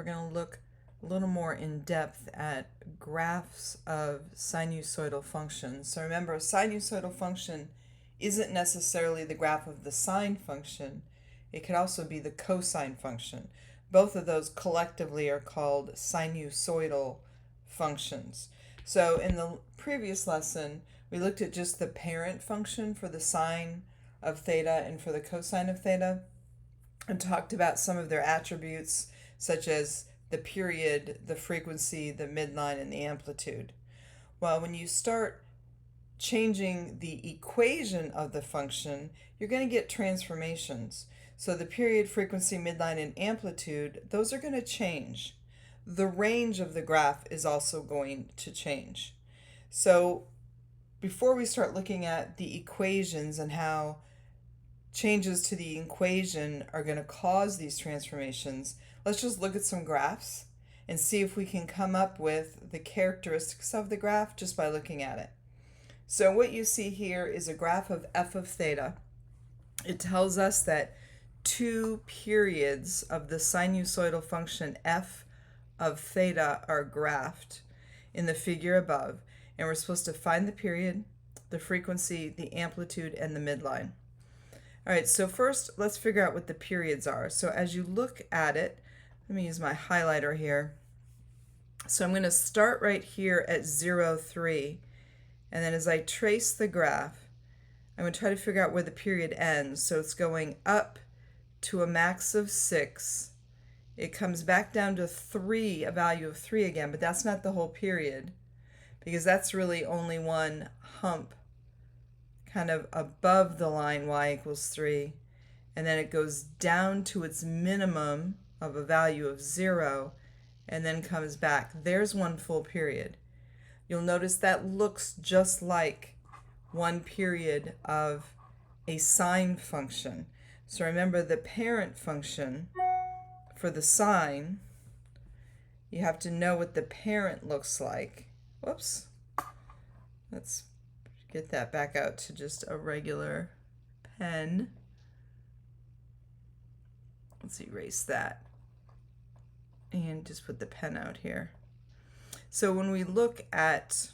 We're going to look a little more in depth at graphs of sinusoidal functions. So remember, a sinusoidal function isn't necessarily the graph of the sine function. It could also be the cosine function. Both of those collectively are called sinusoidal functions. So in the previous lesson, we looked at just the parent function for the sine of theta and for the cosine of theta, and talked about some of their attributes, such as the period, the frequency, the midline, and the amplitude. Well, when you start changing the equation of the function, you're going to get transformations. So the period, frequency, midline, and amplitude, those are going to change. The range of the graph is also going to change. So before we start looking at the equations and how changes to the equation are going to cause these transformations, let's just look at some graphs and see if we can come up with the characteristics of the graph just by looking at it. So what you see here is a graph of f of theta. It tells us that two periods of the sinusoidal function f of theta are graphed in the figure above, and we're supposed to find the period, the frequency, the amplitude, and the midline. All right, so first let's figure out what the periods are. So as you look at it, let me use my highlighter here. So I'm going to start right here at 0, 3, and then as I trace the graph, I'm going to try to figure out where the period ends. So it's going up to a max of 6. It comes back down to 3, a value of 3 again, but that's not the whole period, because that's really only one hump kind of above the line y equals 3, and then it goes down to its minimum of a value of 0 and then comes back. There's one full period. You'll notice that looks just like one period of a sine function. So remember, the parent function for the sine, you have to know what the parent looks like. Whoops. Let's get that back out to just a regular pen. Let's erase that and just put the pen out here. So when we look at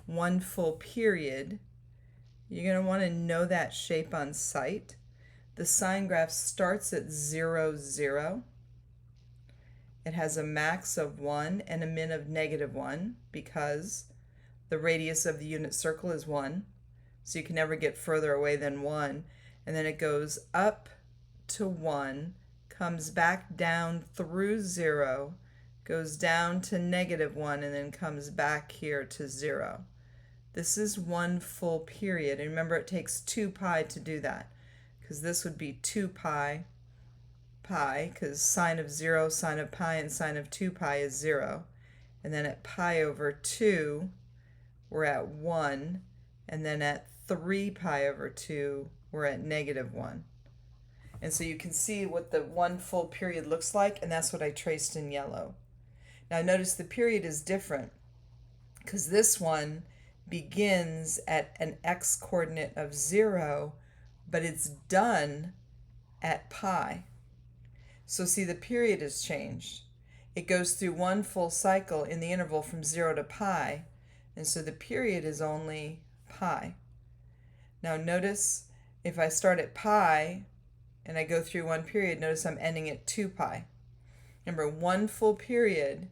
one full period, you're going to want to know that shape on sight. The sine graph starts at 0, 0. It has a max of 1 and a min of -1 because the radius of the unit circle is 1, so you can never get further away than 1. And then it goes up to 1, comes back down through 0, goes down to -1, and then comes back here to 0. This is one full period. And remember, it takes 2 pi to do that, because this would be 2 pi, because sine of 0, sine of pi, and sine of 2 pi is 0. And then at pi over 2, we're at 1, and then at 3 pi over 2, we're at -1. And so you can see what the one full period looks like, and that's what I traced in yellow. Now notice the period is different, because this one begins at an x coordinate of 0, but it's done at pi. So see, the period has changed. It goes through one full cycle in the interval from 0 to pi, and so the period is only pi. Now notice if I start at pi and I go through one period, notice I'm ending at 2 pi. Remember, one full period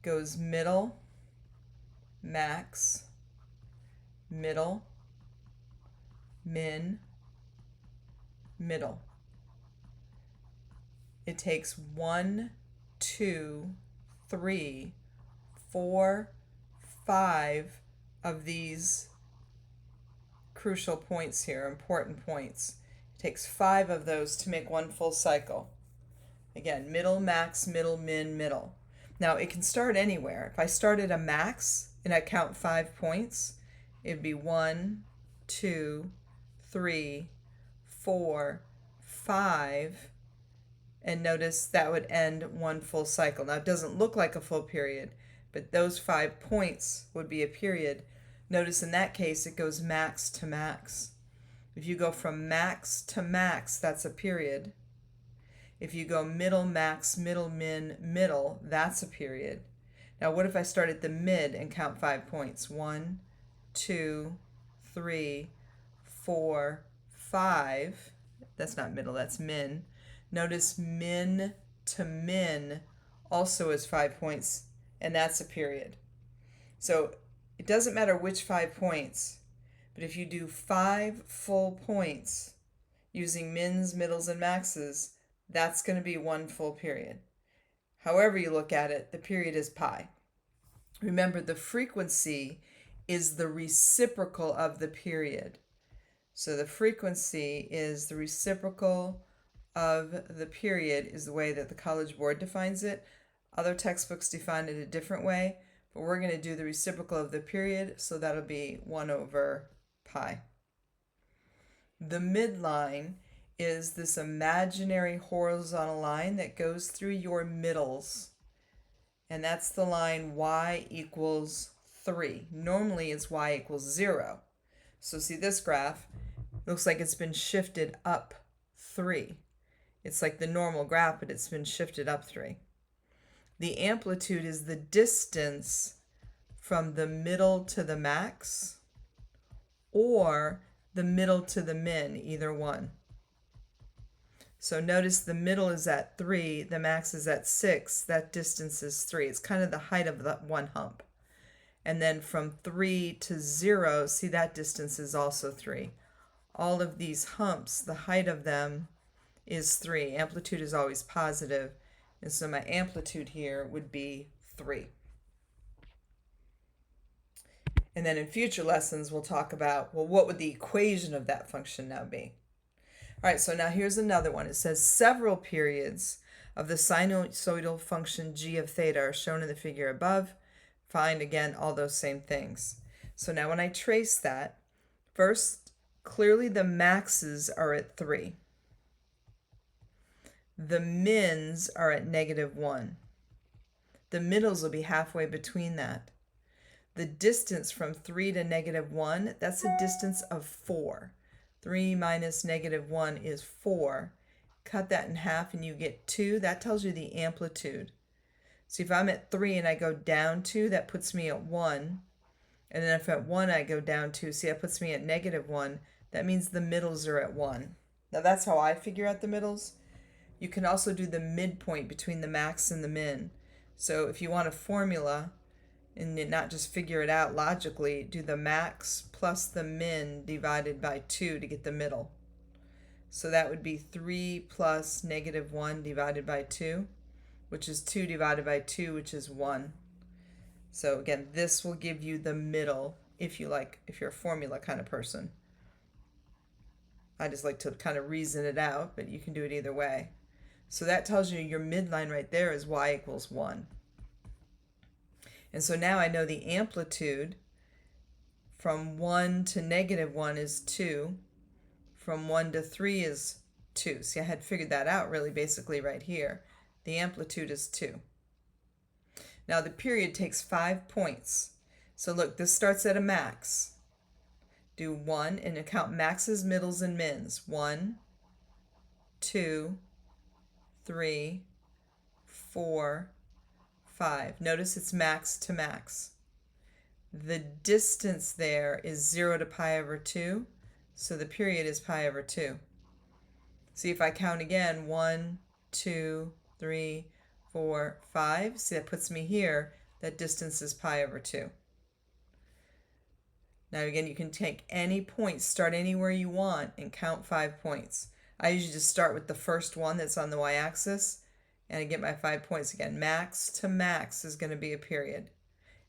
goes middle, max, middle, min, middle. It takes 1, 2, 3, 4, 5 of these crucial points here, important points. It takes 5 of those to make one full cycle. Again, middle, max, middle, min, middle. Now it can start anywhere. If I start at a max and I count 5 points, it'd be 1, 2, 3, 4, 5, and notice that would end one full cycle. Now it doesn't look like a full period, but those 5 points would be a period. Notice in that case it goes max to max. If you go from max to max, that's a period. If you go middle, max, middle, min, middle, that's a period. Now, what if I start at the mid and count 5 points? 1, 2, 3, 4, 5. That's not middle, that's min. Notice min to min also is 5 points, and that's a period. So it doesn't matter which 5 points, but if you do 5 full points using mins, middles, and maxes, that's going to be 1 full period. However you look at it, the period is pi. Remember, the frequency is the reciprocal of the period. So the frequency is the reciprocal of the period is the way that the College Board defines it. Other textbooks define it a different way, but we're going to do the reciprocal of the period, so that'll be 1 over pi. The midline is this imaginary horizontal line that goes through your middles, and that's the line y equals 3. Normally it's y equals 0. So see this graph, looks like it's been shifted up 3. It's like the normal graph, but it's been shifted up 3. The amplitude is the distance from the middle to the max or the middle to the min, either one. So notice the middle is at 3, the max is at 6, that distance is 3. It's kind of the height of that one hump. And then from 3 to 0, see that distance is also 3. All of these humps, the height of them is 3. Amplitude is always positive, and so my amplitude here would be 3. And then in future lessons, we'll talk about, well, what would the equation of that function now be? All right, so now here's another one. It says several periods of the sinusoidal function g of theta are shown in the figure above. Find, again, all those same things. So now when I trace that, first, clearly the maxes are at 3. The mins are at -1. The middles will be halfway between that. The distance from 3 to -1, that's a distance of 4. 3 minus -1 is 4. Cut that in half and you get 2. That tells you the amplitude. So if I'm at 3 and I go down 2, that puts me at 1. And then if at 1 I go down 2, see that puts me at -1. That means the middles are at 1. Now that's how I figure out the middles. You can also do the midpoint between the max and the min. So if you want a formula and not just figure it out logically, do the max plus the min divided by 2 to get the middle. So that would be 3 plus -1 divided by 2, which is 2 divided by 2, which is 1. So again, this will give you the middle if you're a formula kind of person. I just like to kind of reason it out, but you can do it either way. So that tells you your midline right there is y equals 1. And so now I know the amplitude from 1 to -1 is 2. From 1 to 3 is 2. See, I had figured that out really basically right here. The amplitude is 2. Now the period takes 5 points. So look, this starts at a max. Do 1 and count maxes, middles, and mins. 1, 2, 3, 4, 5. Notice it's max to max. The distance there is 0 to pi over 2, so the period is pi over 2. See, if I count again, 1, 2, 3, 4, 5. See, that puts me here. That distance is pi over 2. Now again, you can take any point, start anywhere you want, and count 5 points. I usually just start with the first one that's on the y-axis, and I get my 5 points again. Max to max is going to be a period.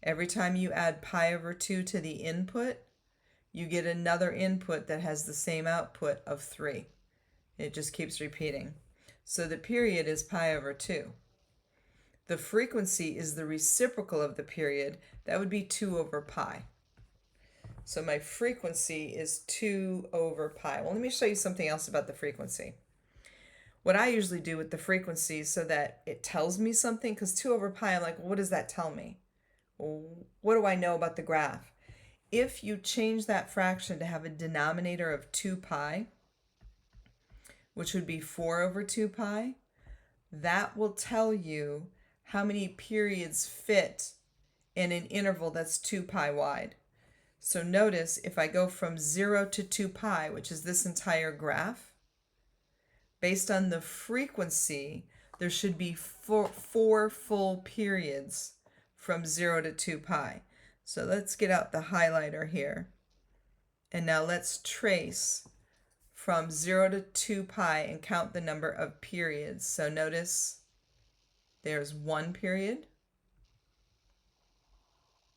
Every time you add pi over 2 to the input, you get another input that has the same output of 3. It just keeps repeating. So the period is pi over 2. The frequency is the reciprocal of the period. That would be 2 over pi. So my frequency is 2 over pi. Well, let me show you something else about the frequency. What I usually do with the frequency so that it tells me something, because 2 over pi, I'm like, well, what does that tell me? Well, what do I know about the graph? If you change that fraction to have a denominator of 2 pi, which would be 4 over 2 pi, that will tell you how many periods fit in an interval that's 2 pi wide. So notice if I go from 0 to 2 pi, which is this entire graph, based on the frequency, there should be four full periods from 0 to 2 pi. So let's get out the highlighter here. And now let's trace from 0 to 2 pi and count the number of periods. So notice there's 1 period,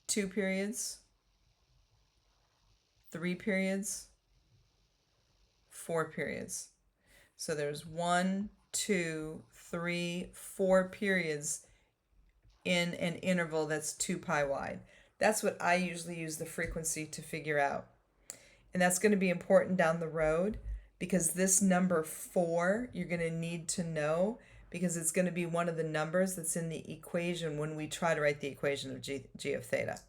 2 periods, 3 periods, 4 periods. So there's 1, 2, 3, 4 periods in an interval that's 2 pi wide. That's what I usually use the frequency to figure out. And that's going to be important down the road, because this number 4 you're going to need to know, because it's going to be one of the numbers that's in the equation when we try to write the equation of g of theta.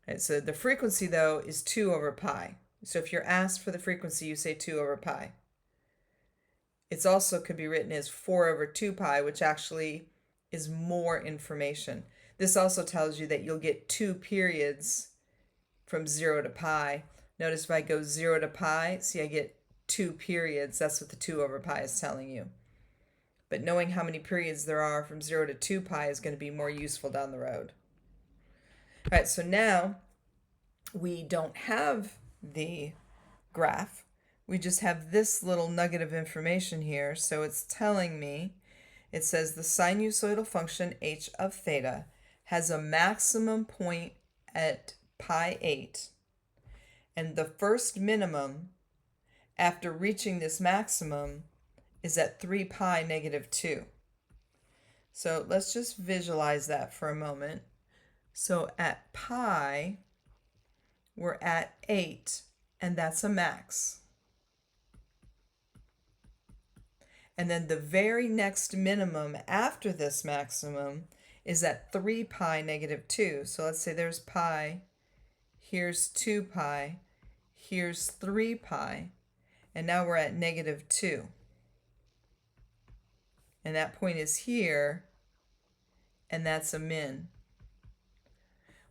Right, so the frequency, though, is 2 over pi. So if you're asked for the frequency, you say 2 over pi. It's also could be written as 4 over 2 pi, which actually is more information. This also tells you that you'll get 2 periods from 0 to pi. Notice if I go 0 to pi, see I get 2 periods. That's what the 2 over pi is telling you. But knowing how many periods there are from 0 to 2 pi is going to be more useful down the road. All right, so now we don't have the graph. We just have this little nugget of information here. So it's telling me, it says the sinusoidal function h of theta has a maximum point at pi 8. And the first minimum after reaching this maximum is at 3 pi negative 2. So let's just visualize that for a moment. So at pi, we're at 8, and that's a max. And then the very next minimum after this maximum is at 3 pi negative 2. So let's say there's pi, here's 2 pi, here's 3 pi, and now we're at negative 2. And that point is here, and that's a min.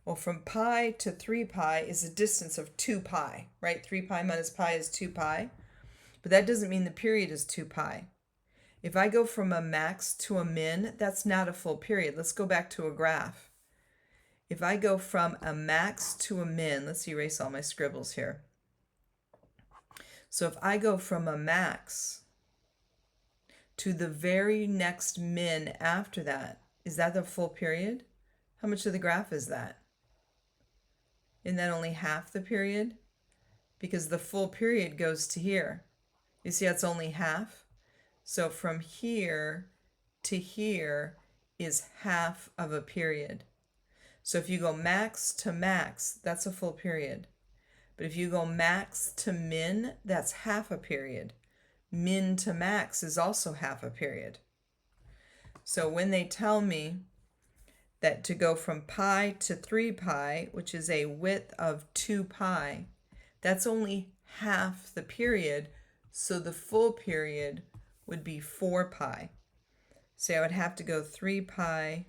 Well, from pi to 3 pi is a distance of 2 pi, right? 3 pi minus pi is 2 pi. But that doesn't mean the period is 2 pi. If I go from a max to a min, that's not a full period. Let's go back to a graph. If I go from a max to a min, let's erase all my scribbles here. So if I go from a max to the very next min after that, is that the full period? How much of the graph is that? Isn't that only half the period? Because the full period goes to here. You see that's only half? So from here to here is half of a period. So if you go max to max, that's a full period. But if you go max to min, that's half a period. Min to max is also half a period. So when they tell me that to go from pi to 3 pi, which is a width of 2 pi, that's only half the period. So the full period would be 4 pi. So I would have to go 3 pi,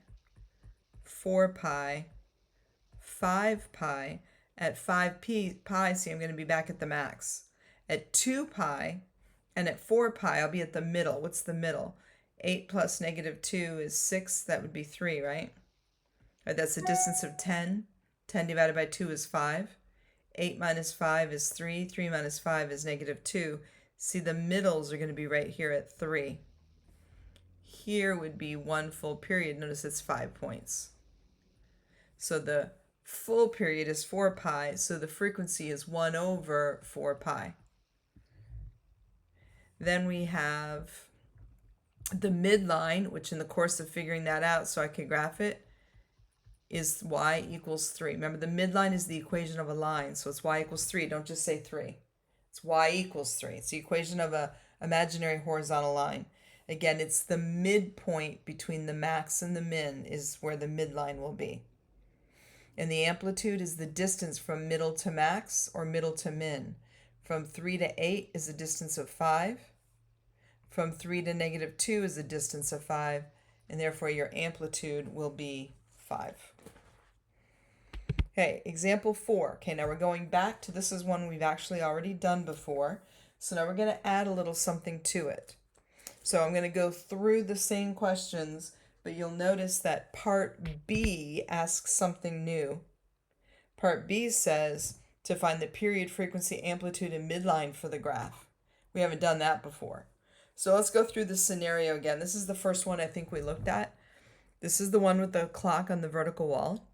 4 pi, 5 pi. At 5 pi, see, I'm going to be back at the max. At 2 pi and at 4 pi, I'll be at the middle. What's the middle? 8 plus negative 2 is 6. That would be 3, right? Right, that's a distance of 10. 10 divided by 2 is 5. 8 minus 5 is 3. 3 minus 5 is negative 2. See, the middles are going to be right here at 3. Here would be 1 full period. Notice it's 5 points. So the full period is 4 pi, so the frequency is 1 over 4 pi. Then we have the midline, which in the course of figuring that out so I could graph it, is y equals 3. Remember, the midline is the equation of a line, so it's y equals 3. Don't just say 3. It's y equals 3. It's the equation of an imaginary horizontal line. Again, it's the midpoint between the max and the min is where the midline will be. And the amplitude is the distance from middle to max or middle to min. From 3 to 8 is a distance of 5. From 3 to negative 2 is a distance of 5, and therefore your amplitude will be 5. Okay, example 4. Okay, now we're going back to, this is one we've actually already done before. So now we're going to add a little something to it. So I'm going to go through the same questions, but you'll notice that part B asks something new. Part B says to find the period, frequency, amplitude, and midline for the graph. We haven't done that before. So let's go through the scenario again. This is the first one I think we looked at. This is the one with the clock on the vertical wall.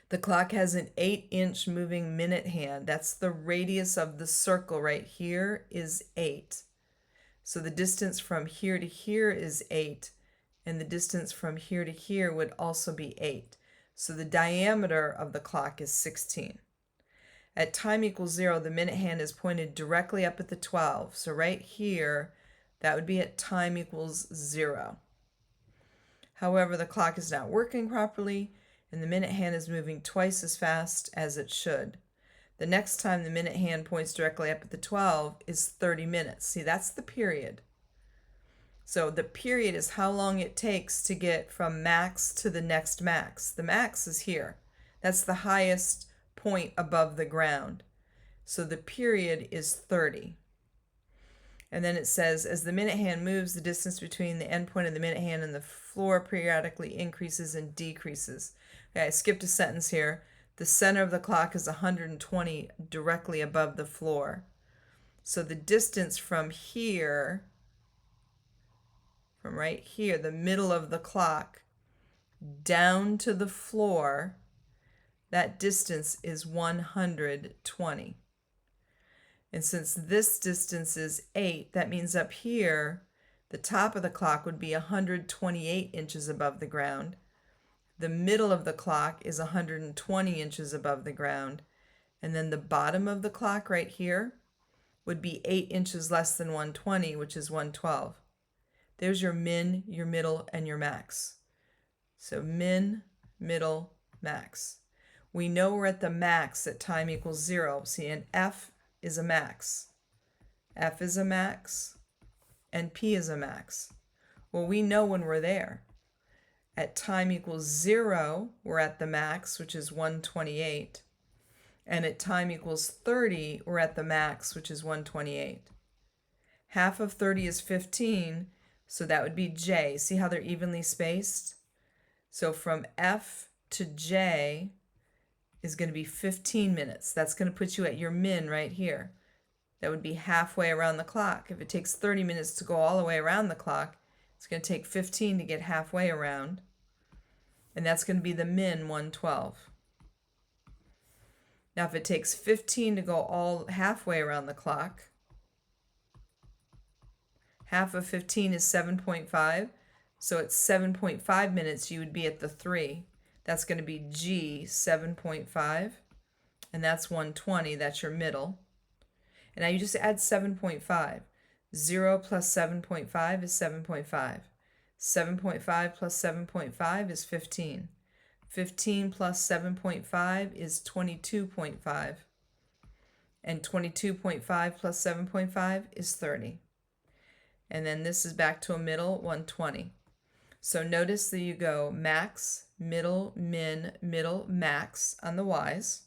The clock has an 8-inch moving minute hand. That's the radius of the circle right here is 8. So the distance from here to here is 8, and the distance from here to here would also be 8. So the diameter of the clock is 16. At time equals 0, the minute hand is pointed directly up at the 12. So right here, that would be at time equals 0. However, the clock is not working properly, and the minute hand is moving twice as fast as it should. The next time the minute hand points directly up at the 12 is 30 minutes. See, that's the period. So the period is how long it takes to get from max to the next max. The max is here. That's the highest point above the ground. So the period is 30. And then it says, as the minute hand moves, the distance between the end point of the minute hand and the floor periodically increases and decreases. Okay, I skipped a sentence here. The center of the clock is 120 directly above the floor. So the distance from here, from right here, the middle of the clock, down to the floor, that distance is 120. And since this distance is 8, that means up here, the top of the clock would be 128 inches above the ground. The middle of the clock is 120 inches above the ground. And then the bottom of the clock right here would be 8 inches less than 120, which is 112. There's your min, your middle, and your max. So min, middle, max. We know we're at the max at time equals 0. See, and F is a max. F is a max, and P is a max. Well, we know when we're there. At time equals 0, we're at the max, which is 128. And at time equals 30, we're at the max, which is 128. Half of 30 is 15, so that would be J. See how they're evenly spaced? So from F to J is going to be 15 minutes. That's going to put you at your min right here. That would be halfway around the clock. If it takes 30 minutes to go all the way around the clock, it's going to take 15 to get halfway around. And that's going to be the min 112. Now if it takes 15 to go all halfway around the clock, half of 15 is 7.5. So at 7.5 minutes, you would be at the 3. That's going to be G 7.5. And that's 120. That's your middle. And now you just add 7.5. 0 plus 7.5 is 7.5. 7.5 plus 7.5 is 15. 15 plus 7.5 is 22.5. And 22.5 plus 7.5 is 30. And then this is back to a middle, 120. So notice that you go max, middle, min, middle, max on the y's.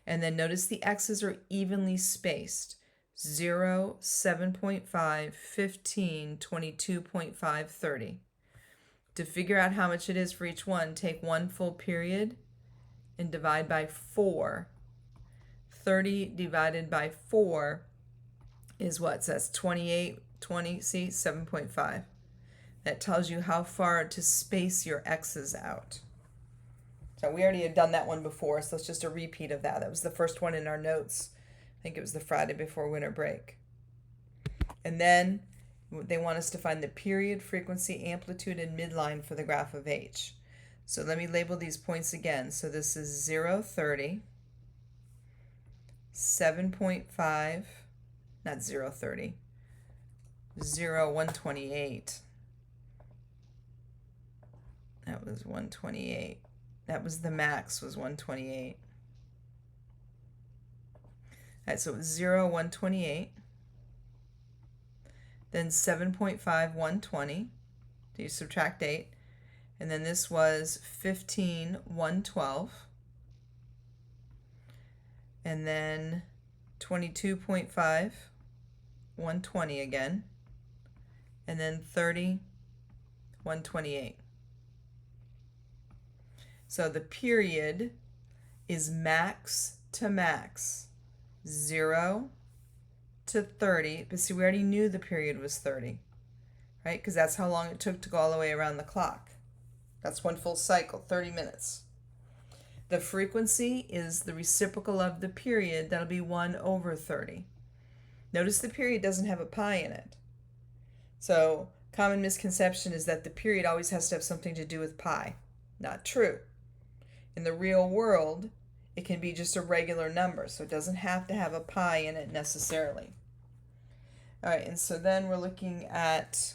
And then notice the x's are evenly spaced. 0, 7.5, 15, 22.5, 30. To figure out how much it is for each one, take one full period and divide by 4. 30 divided by 4 is what? So that's 28, 20, see, 7.5. That tells you how far to space your x's out. So we already had done that one before, so it's just a repeat of that. That was the first one in our notes. I think it was the Friday before winter break. And then they want us to find the period, frequency, amplitude, and midline for the graph of H. So let me label these points again. So this is 0, 30, 7.5, not 0, 30, 0, 128. That was 128. That was the max, was 128. All right, so 0, 128. then 7.5, 120. So you subtract 8. And then this was 15, 112. And then 22.5, 120 again. And then 30, 128. So the period is max to max, 0 to 30. But see, we already knew the period was 30, right? Because that's how long it took to go all the way around the clock. That's one full cycle, 30 minutes. The frequency is the reciprocal of the period. That'll be 1 over 30. Notice the period doesn't have a pi in it. So common misconception is that the period always has to have something to do with pi. Not true. In the real world, it can be just a regular number, so it doesn't have to have a pi in it necessarily. All right, and so then we're looking at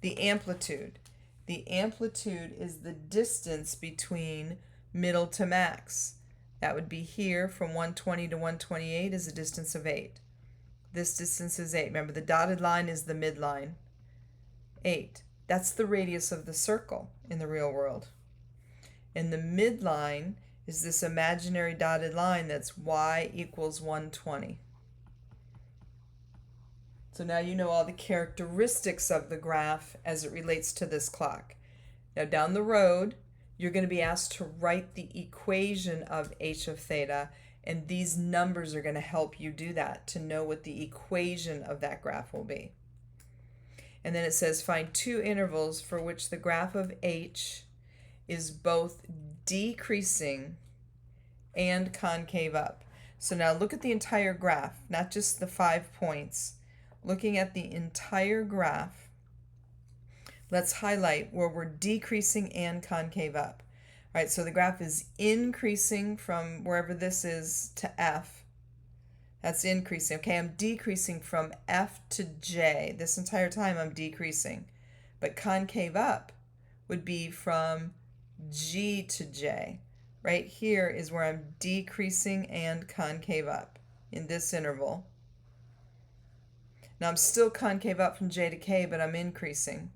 the amplitude. The amplitude is the distance between middle to max. That would be here from 120 to 128 is a distance of 8. This distance is 8. Remember, the dotted line is the midline. 8. That's the radius of the circle in the real world. And the midline is this imaginary dotted line that's y equals 120. So now you know all the characteristics of the graph as it relates to this clock. Now down the road, you're going to be asked to write the equation of h of theta, and these numbers are going to help you do that, to know what the equation of that graph will be. And then it says find two intervals for which the graph of h is both decreasing and concave up. So now look at the entire graph, not just the 5 points. Looking at the entire graph, let's highlight where we're decreasing and concave up. All right, so the graph is increasing from wherever this is to F. That's increasing. Okay, I'm decreasing from F to J. This entire time I'm decreasing. But concave up would be from G to J. Right here is where I'm decreasing and concave up in this interval. Now I'm still concave up from J to K, but I'm increasing.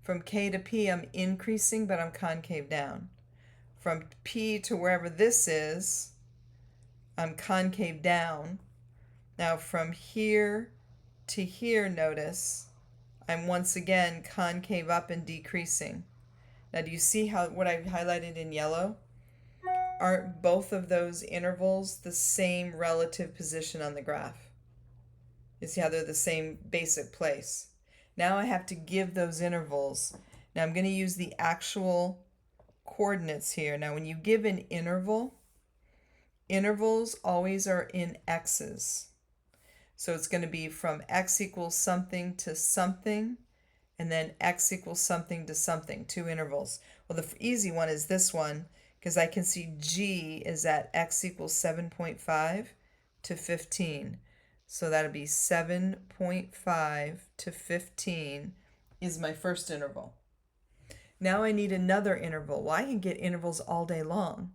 From K to P, I'm increasing, but I'm concave down. From P to wherever this is, I'm concave down. Now from here to here, notice, I'm once again concave up and decreasing. Now do you see how what I've highlighted in yellow? Aren't both of those intervals the same relative position on the graph? You see how they're the same basic place. Now I have to give those intervals. Now I'm going to use the actual coordinates here. Now when you give an interval, intervals always are in x's. So it's going to be from x equals something to something, and then x equals something to something, 2 intervals. Well, the easy one is this one, because I can see G is at x equals 7.5 to 15. So that'll be 7.5 to 15 is my first interval. Now I need another interval. Well, I can get intervals all day long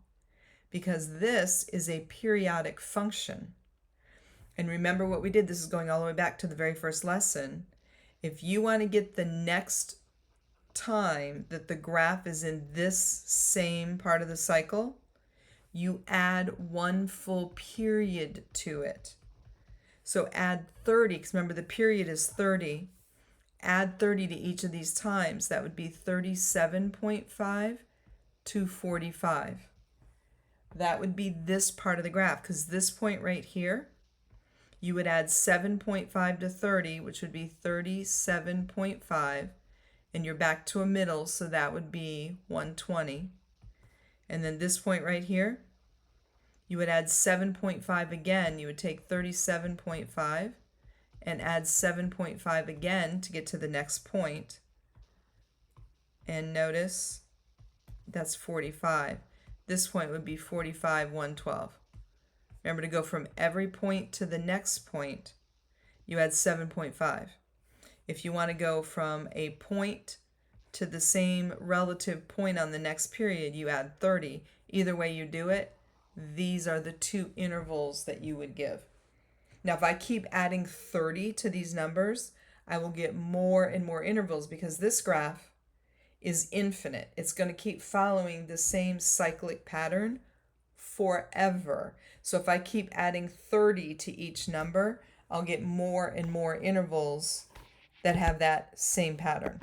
because this is a periodic function. And remember what we did. This is going all the way back to the very first lesson. If you want to get the next time that the graph is in this same part of the cycle, you add 1 full period to it. So add 30, because remember the period is 30. Add 30 to each of these times. That would be 37.5 to 45. That would be this part of the graph, because this point right here, you would add 7.5 to 30, which would be 37.5, and you're back to a middle, so that would be 120. And then this point right here, you would add 7.5 again. You would take 37.5 and add 7.5 again to get to the next point. And notice that's 45. This point would be 45, 112. Remember to go from every point to the next point, you add 7.5. If you want to go from a point to the same relative point on the next period, you add 30. Either way you do it, these are the 2 intervals that you would give. Now, if I keep adding 30 to these numbers, I will get more and more intervals because this graph is infinite. It's going to keep following the same cyclic pattern forever. So if I keep adding 30 to each number, I'll get more and more intervals that have that same pattern.